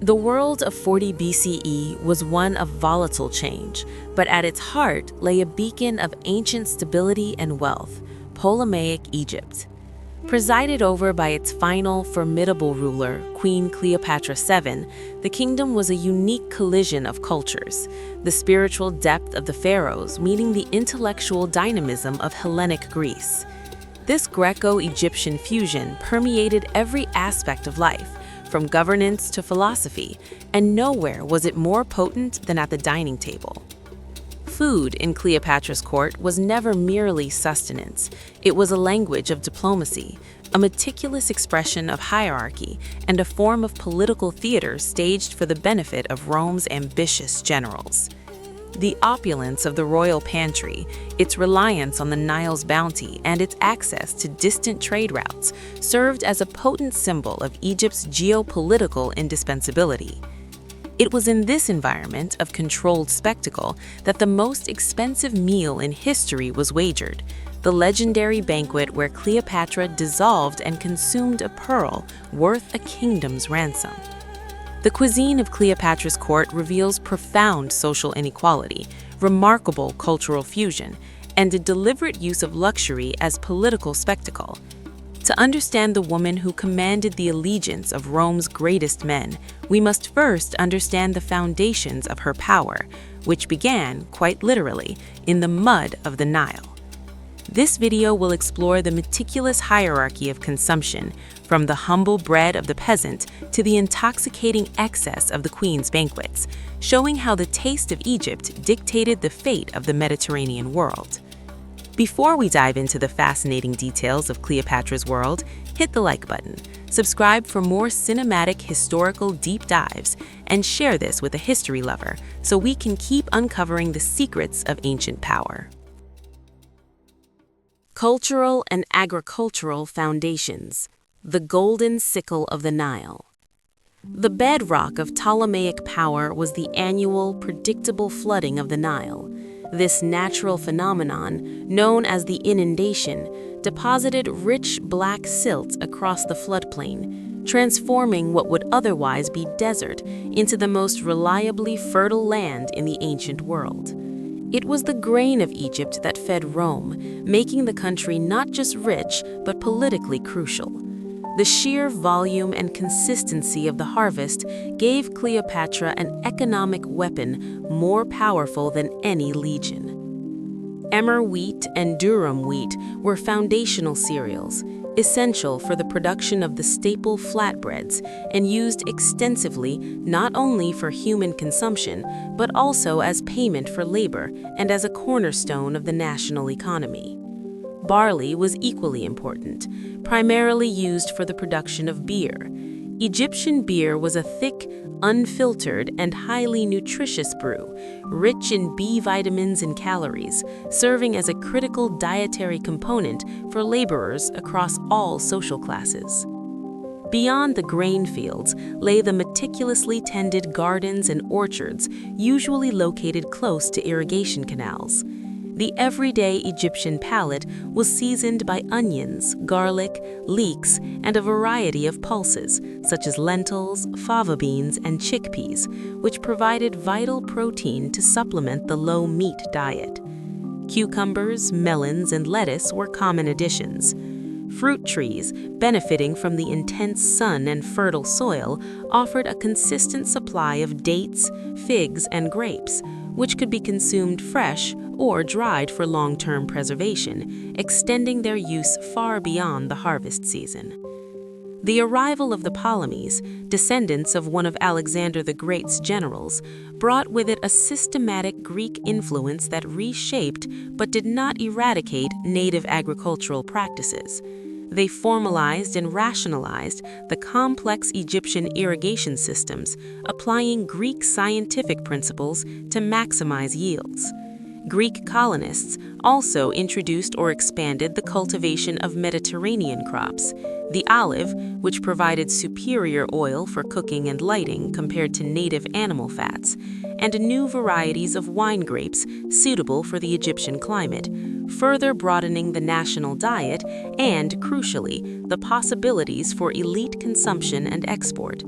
The world of 40 BCE was one of volatile change, but at its heart lay a beacon of ancient stability and wealth, Ptolemaic Egypt. Presided over by its final, formidable ruler, Queen Cleopatra VII, the kingdom was a unique collision of cultures, the spiritual depth of the pharaohs meeting the intellectual dynamism of Hellenic Greece. This Greco-Egyptian fusion permeated every aspect of life, from governance to philosophy, and nowhere was it more potent than at the dining table. Food in Cleopatra's court was never merely sustenance. It was a language of diplomacy, a meticulous expression of hierarchy, and a form of political theater staged for the benefit of Rome's ambitious generals. The opulence of the royal pantry, its reliance on the Nile's bounty, and its access to distant trade routes served as a potent symbol of Egypt's geopolitical indispensability. It was in this environment of controlled spectacle that the most expensive meal in history was wagered, the legendary banquet where Cleopatra dissolved and consumed a pearl worth a kingdom's ransom. The cuisine of Cleopatra's court reveals profound social inequality, remarkable cultural fusion, and a deliberate use of luxury as political spectacle. To understand the woman who commanded the allegiance of Rome's greatest men, we must first understand the foundations of her power, which began, quite literally, in the mud of the Nile. This video will explore the meticulous hierarchy of consumption, from the humble bread of the peasant to the intoxicating excess of the queen's banquets, showing how the taste of Egypt dictated the fate of the Mediterranean world. Before we dive into the fascinating details of Cleopatra's world, hit the like button, subscribe for more cinematic historical deep dives, and share this with a history lover so we can keep uncovering the secrets of ancient power. Cultural and agricultural foundations. The golden sickle of the Nile. The bedrock of Ptolemaic power was the annual, predictable flooding of the Nile. This natural phenomenon, known as the inundation, deposited rich black silt across the floodplain, transforming what would otherwise be desert into the most reliably fertile land in the ancient world. It was the grain of Egypt that fed Rome, making the country not just rich, but politically crucial. The sheer volume and consistency of the harvest gave Cleopatra an economic weapon more powerful than any legion. Emmer wheat and durum wheat were foundational cereals, essential for the production of the staple flatbreads and used extensively not only for human consumption, but also as payment for labor and as a cornerstone of the national economy. Barley was equally important, primarily used for the production of beer. Egyptian beer was a thick, unfiltered, and highly nutritious brew, rich in B vitamins and calories, serving as a critical dietary component for laborers across all social classes. Beyond the grain fields lay the meticulously tended gardens and orchards, usually located close to irrigation canals. The everyday Egyptian palate was seasoned by onions, garlic, leeks, and a variety of pulses, such as lentils, fava beans, and chickpeas, which provided vital protein to supplement the low-meat diet. Cucumbers, melons, and lettuce were common additions. Fruit trees, benefiting from the intense sun and fertile soil, offered a consistent supply of dates, figs, and grapes, which could be consumed fresh or dried for long-term preservation, extending their use far beyond the harvest season. The arrival of the Ptolemies, descendants of one of Alexander the Great's generals, brought with it a systematic Greek influence that reshaped but did not eradicate native agricultural practices. They formalized and rationalized the complex Egyptian irrigation systems, applying Greek scientific principles to maximize yields. Greek colonists also introduced or expanded the cultivation of Mediterranean crops, the olive, which provided superior oil for cooking and lighting compared to native animal fats, and new varieties of wine grapes suitable for the Egyptian climate, further broadening the national diet and, crucially, the possibilities for elite consumption and export.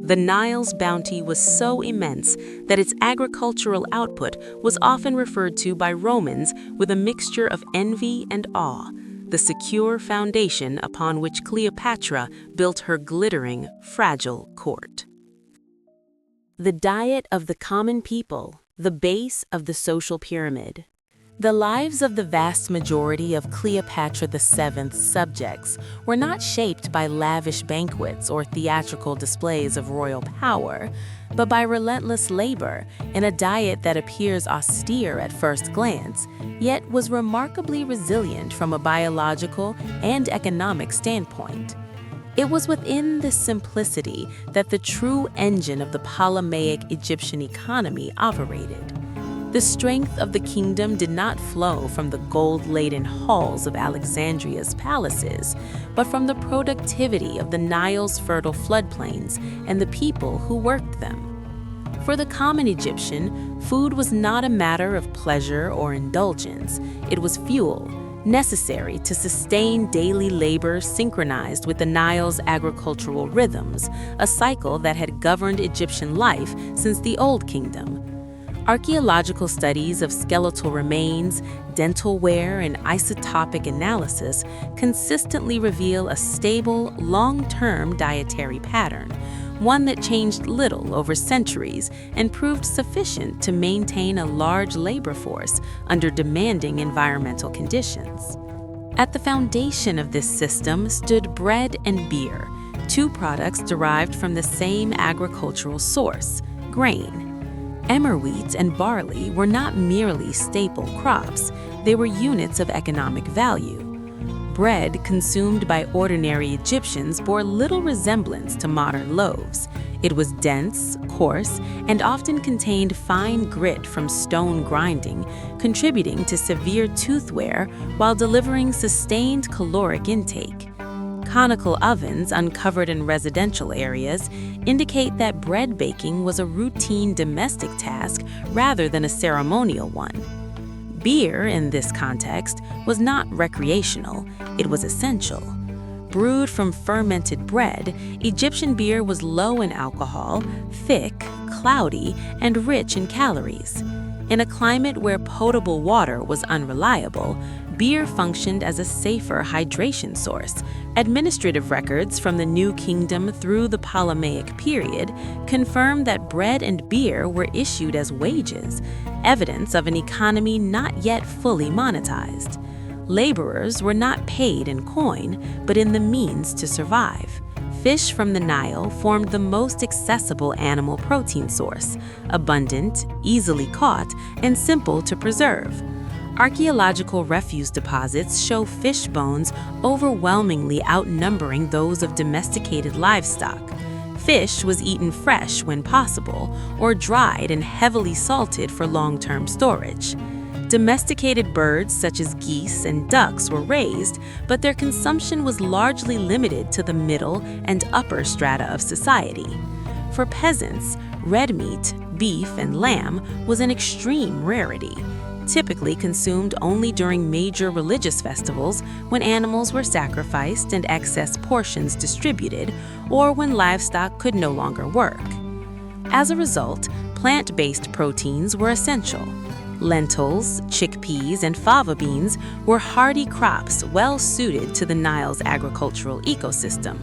The Nile's bounty was so immense that its agricultural output was often referred to by Romans with a mixture of envy and awe, the secure foundation upon which Cleopatra built her glittering, fragile court. The diet of the common people, the base of the social pyramid. The lives of the vast majority of Cleopatra VII's subjects were not shaped by lavish banquets or theatrical displays of royal power, but by relentless labor in a diet that appears austere at first glance, yet was remarkably resilient from a biological and economic standpoint. It was within this simplicity that the true engine of the Ptolemaic Egyptian economy operated. The strength of the kingdom did not flow from the gold-laden halls of Alexandria's palaces, but from the productivity of the Nile's fertile floodplains and the people who worked them. For the common Egyptian, food was not a matter of pleasure or indulgence. It was fuel, necessary to sustain daily labor synchronized with the Nile's agricultural rhythms, a cycle that had governed Egyptian life since the Old Kingdom. Archaeological studies of skeletal remains, dental wear, and isotopic analysis consistently reveal a stable, long-term dietary pattern, one that changed little over centuries and proved sufficient to maintain a large labor force under demanding environmental conditions. At the foundation of this system stood bread and beer, two products derived from the same agricultural source, grain. Emmer wheat and barley were not merely staple crops, they were units of economic value. Bread consumed by ordinary Egyptians bore little resemblance to modern loaves. It was dense, coarse, and often contained fine grit from stone grinding, contributing to severe tooth wear while delivering sustained caloric intake. Conical ovens uncovered in residential areas indicate that bread baking was a routine domestic task rather than a ceremonial one. Beer, in this context, was not recreational, it was essential. Brewed from fermented bread, Egyptian beer was low in alcohol, thick, cloudy, and rich in calories. In a climate where potable water was unreliable, beer functioned as a safer hydration source. Administrative records from the New Kingdom through the Ptolemaic period confirm that bread and beer were issued as wages, evidence of an economy not yet fully monetized. Laborers were not paid in coin, but in the means to survive. Fish from the Nile formed the most accessible animal protein source, abundant, easily caught, and simple to preserve. Archaeological refuse deposits show fish bones overwhelmingly outnumbering those of domesticated livestock. Fish was eaten fresh when possible, or dried and heavily salted for long-term storage. Domesticated birds such as geese and ducks were raised, but their consumption was largely limited to the middle and upper strata of society. For peasants, red meat, beef, and lamb was an extreme rarity, typically consumed only during major religious festivals when animals were sacrificed and excess portions distributed, or when livestock could no longer work. As a result, plant-based proteins were essential. Lentils, chickpeas, and fava beans were hardy crops well suited to the Nile's agricultural ecosystem.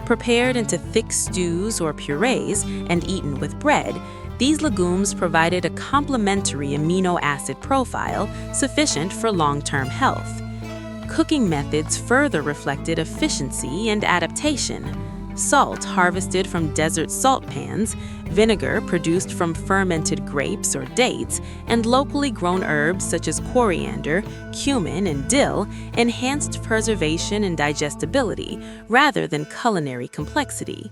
Prepared into thick stews or purees and eaten with bread, these legumes provided a complementary amino acid profile sufficient for long-term health. Cooking methods further reflected efficiency and adaptation. Salt harvested from desert salt pans, vinegar produced from fermented grapes or dates, and locally grown herbs such as coriander, cumin, and dill enhanced preservation and digestibility rather than culinary complexity.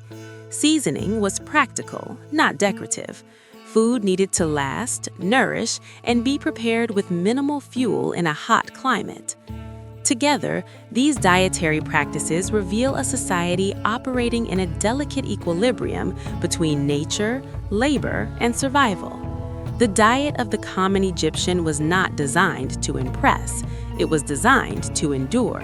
Seasoning was practical, not decorative. Food needed to last, nourish, and be prepared with minimal fuel in a hot climate. Together, these dietary practices reveal a society operating in a delicate equilibrium between nature, labor, and survival. The diet of the common Egyptian was not designed to impress, it was designed to endure.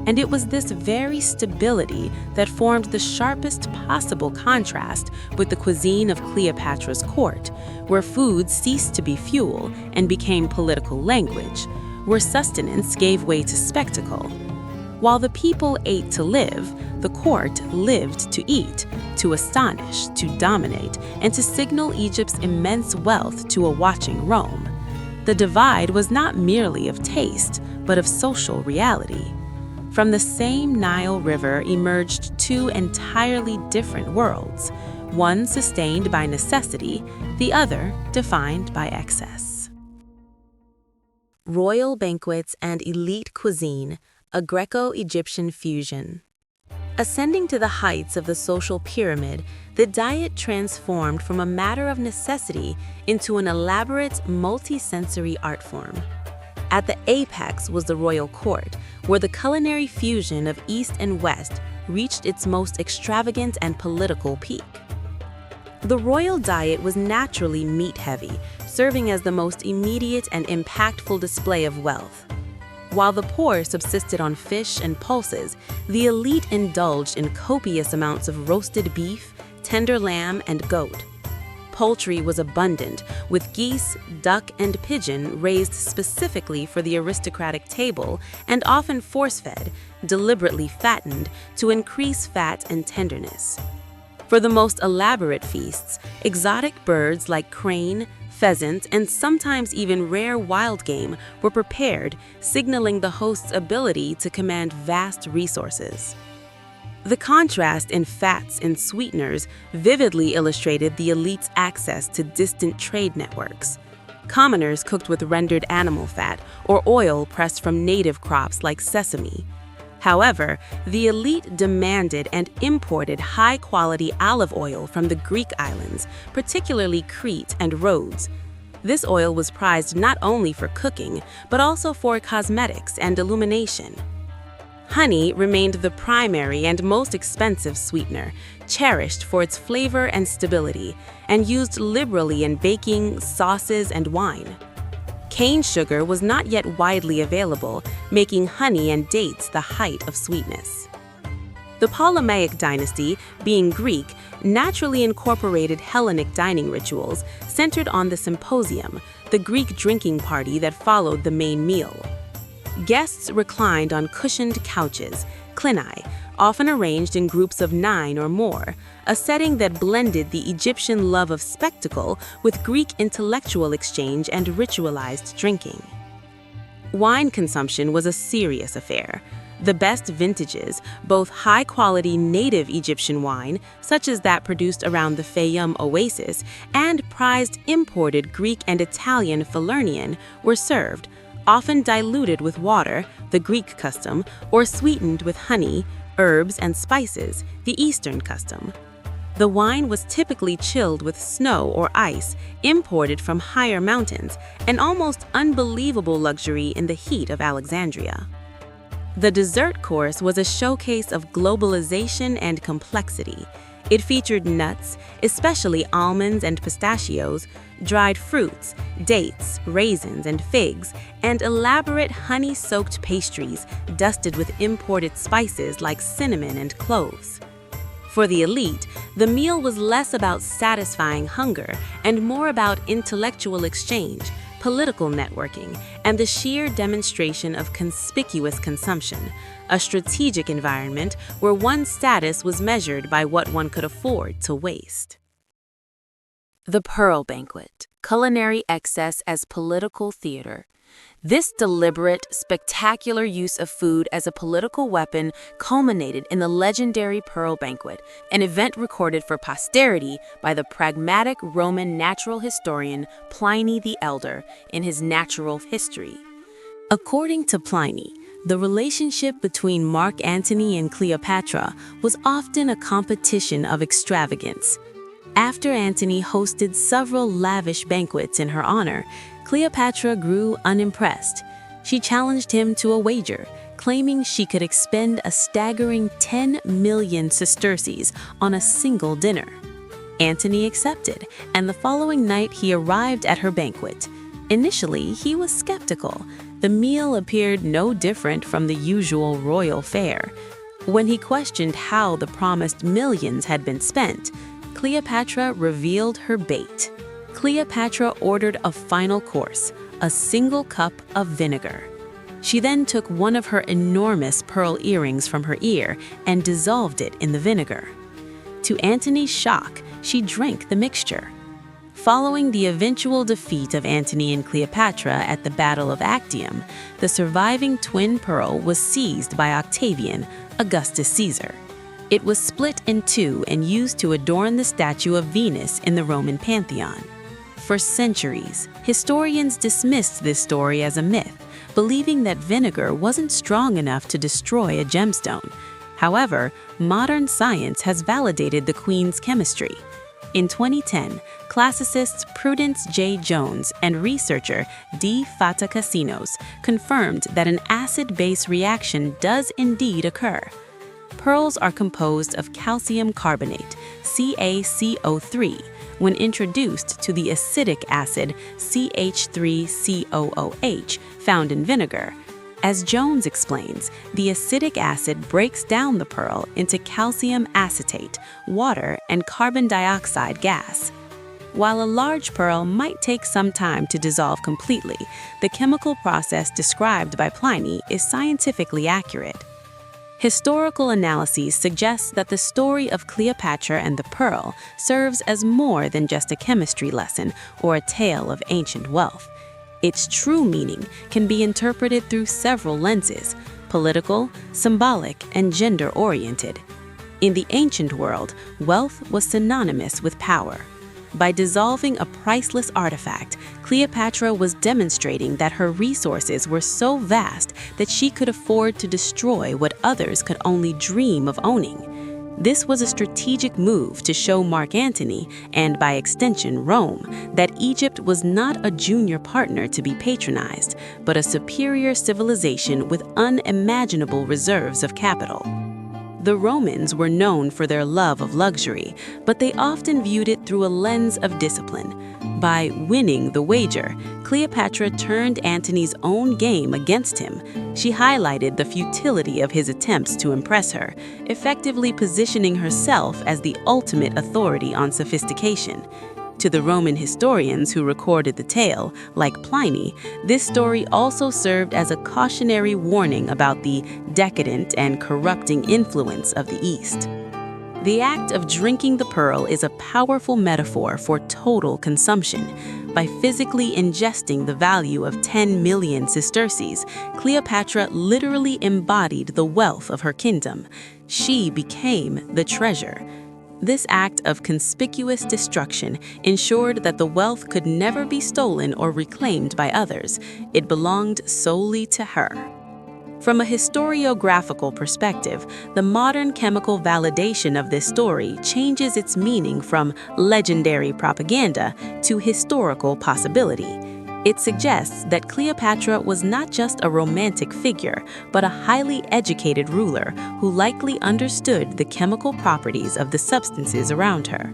And it was this very stability that formed the sharpest possible contrast with the cuisine of Cleopatra's court, where food ceased to be fuel and became political language, where sustenance gave way to spectacle. While the people ate to live, the court lived to eat, to astonish, to dominate, and to signal Egypt's immense wealth to a watching Rome. The divide was not merely of taste, but of social reality. From the same Nile River emerged two entirely different worlds, one sustained by necessity, the other defined by excess. Royal banquets and elite cuisine, a Greco-Egyptian fusion. Ascending to the heights of the social pyramid, the diet transformed from a matter of necessity into an elaborate, multi-sensory art form. At the apex was the royal court, where the culinary fusion of East and West reached its most extravagant and political peak. The royal diet was naturally meat-heavy, serving as the most immediate and impactful display of wealth. While the poor subsisted on fish and pulses, the elite indulged in copious amounts of roasted beef, tender lamb, and goat. Poultry was abundant, with geese, duck, and pigeon raised specifically for the aristocratic table and often force-fed, deliberately fattened, to increase fat and tenderness. For the most elaborate feasts, exotic birds like crane, pheasant, and sometimes even rare wild game were prepared, signaling the host's ability to command vast resources. The contrast in fats and sweeteners vividly illustrated the elite's access to distant trade networks. Commoners cooked with rendered animal fat or oil pressed from native crops like sesame. However, the elite demanded and imported high-quality olive oil from the Greek islands, particularly Crete and Rhodes. This oil was prized not only for cooking, but also for cosmetics and illumination. Honey remained the primary and most expensive sweetener, cherished for its flavor and stability, and used liberally in baking, sauces, and wine. Cane sugar was not yet widely available, making honey and dates the height of sweetness. The Ptolemaic dynasty, being Greek, naturally incorporated Hellenic dining rituals centered on the symposium, the Greek drinking party that followed the main meal. Guests reclined on cushioned couches, clinai, often arranged in groups of 9 or more, a setting that blended the Egyptian love of spectacle with Greek intellectual exchange and ritualized drinking. Wine consumption was a serious affair. The best vintages, both high-quality native Egyptian wine, such as that produced around the Fayoum oasis, and prized imported Greek and Italian Falernian, were served, often diluted with water, the Greek custom, or sweetened with honey, herbs, and spices, the Eastern custom. The wine was typically chilled with snow or ice, imported from higher mountains, an almost unbelievable luxury in the heat of Alexandria. The dessert course was a showcase of globalization and complexity. It featured nuts, especially almonds and pistachios, dried fruits, dates, raisins, and figs, and elaborate honey-soaked pastries dusted with imported spices like cinnamon and cloves. For the elite, the meal was less about satisfying hunger and more about intellectual exchange, political networking, and the sheer demonstration of conspicuous consumption, a strategic environment where one's status was measured by what one could afford to waste. The Pearl Banquet, culinary excess as political theater. This deliberate, spectacular use of food as a political weapon culminated in the legendary Pearl Banquet, an event recorded for posterity by the pragmatic Roman natural historian Pliny the Elder in his Natural History. According to Pliny, the relationship between Mark Antony and Cleopatra was often a competition of extravagance. After Antony hosted several lavish banquets in her honor, Cleopatra grew unimpressed. She challenged him to a wager, claiming she could expend a staggering 10 million sesterces on a single dinner. Antony accepted, and the following night he arrived at her banquet. Initially, he was skeptical. The meal appeared no different from the usual royal fare. When he questioned how the promised millions had been spent, Cleopatra revealed her bait. Cleopatra ordered a final course, a single cup of vinegar. She then took one of her enormous pearl earrings from her ear and dissolved it in the vinegar. To Antony's shock, she drank the mixture. Following the eventual defeat of Antony and Cleopatra at the Battle of Actium, the surviving twin pearl was seized by Octavian, Augustus Caesar. It was split in two and used to adorn the statue of Venus in the Roman Pantheon. For centuries, historians dismissed this story as a myth, believing that vinegar wasn't strong enough to destroy a gemstone. However, modern science has validated the queen's chemistry. In 2010, classicists Prudence J. Jones and researcher D. Fata Casinos confirmed that an acid-base reaction does indeed occur. Pearls are composed of calcium carbonate, CaCO3, when introduced to the acidic acid CH3COOH found in vinegar. As Jones explains, the acidic acid breaks down the pearl into calcium acetate, water, and carbon dioxide gas. While a large pearl might take some time to dissolve completely, the chemical process described by Pliny is scientifically accurate. Historical analyses suggest that the story of Cleopatra and the pearl serves as more than just a chemistry lesson or a tale of ancient wealth. Its true meaning can be interpreted through several lenses: political, symbolic, and gender-oriented. In the ancient world, wealth was synonymous with power. By dissolving a priceless artifact, Cleopatra was demonstrating that her resources were so vast that she could afford to destroy what others could only dream of owning. This was a strategic move to show Mark Antony, and by extension Rome, that Egypt was not a junior partner to be patronized, but a superior civilization with unimaginable reserves of capital. The Romans were known for their love of luxury, but they often viewed it through a lens of discipline. By winning the wager, Cleopatra turned Antony's own game against him. She highlighted the futility of his attempts to impress her, effectively positioning herself as the ultimate authority on sophistication. To the Roman historians who recorded the tale, like Pliny, this story also served as a cautionary warning about the decadent and corrupting influence of the East. The act of drinking the pearl is a powerful metaphor for total consumption. By physically ingesting the value of 10 million sesterces, Cleopatra literally embodied the wealth of her kingdom. She became the treasure. This act of conspicuous destruction ensured that the wealth could never be stolen or reclaimed by others. It belonged solely to her. From a historiographical perspective, the modern chemical validation of this story changes its meaning from legendary propaganda to historical possibility. It suggests that Cleopatra was not just a romantic figure, but a highly educated ruler who likely understood the chemical properties of the substances around her.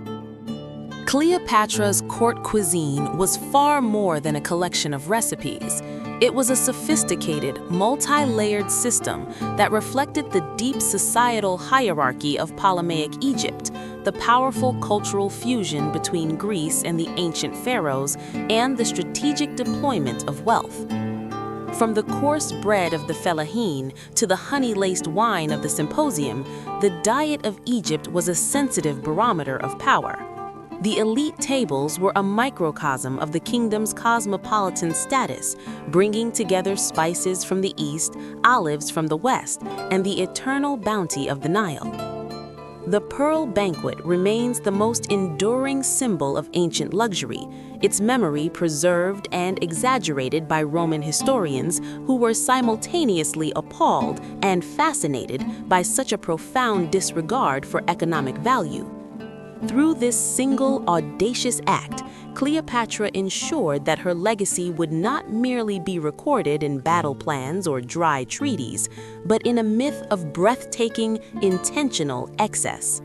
Cleopatra's court cuisine was far more than a collection of recipes. It was a sophisticated, multi-layered system that reflected the deep societal hierarchy of Ptolemaic Egypt, the powerful cultural fusion between Greece and the ancient pharaohs, and the strategic deployment of wealth. From the coarse bread of the fellahin to the honey-laced wine of the symposium, the diet of Egypt was a sensitive barometer of power. The elite tables were a microcosm of the kingdom's cosmopolitan status, bringing together spices from the east, olives from the west, and the eternal bounty of the Nile. The pearl banquet remains the most enduring symbol of ancient luxury, its memory preserved and exaggerated by Roman historians who were simultaneously appalled and fascinated by such a profound disregard for economic value. Through this single audacious act, Cleopatra ensured that her legacy would not merely be recorded in battle plans or dry treaties, but in a myth of breathtaking, intentional excess.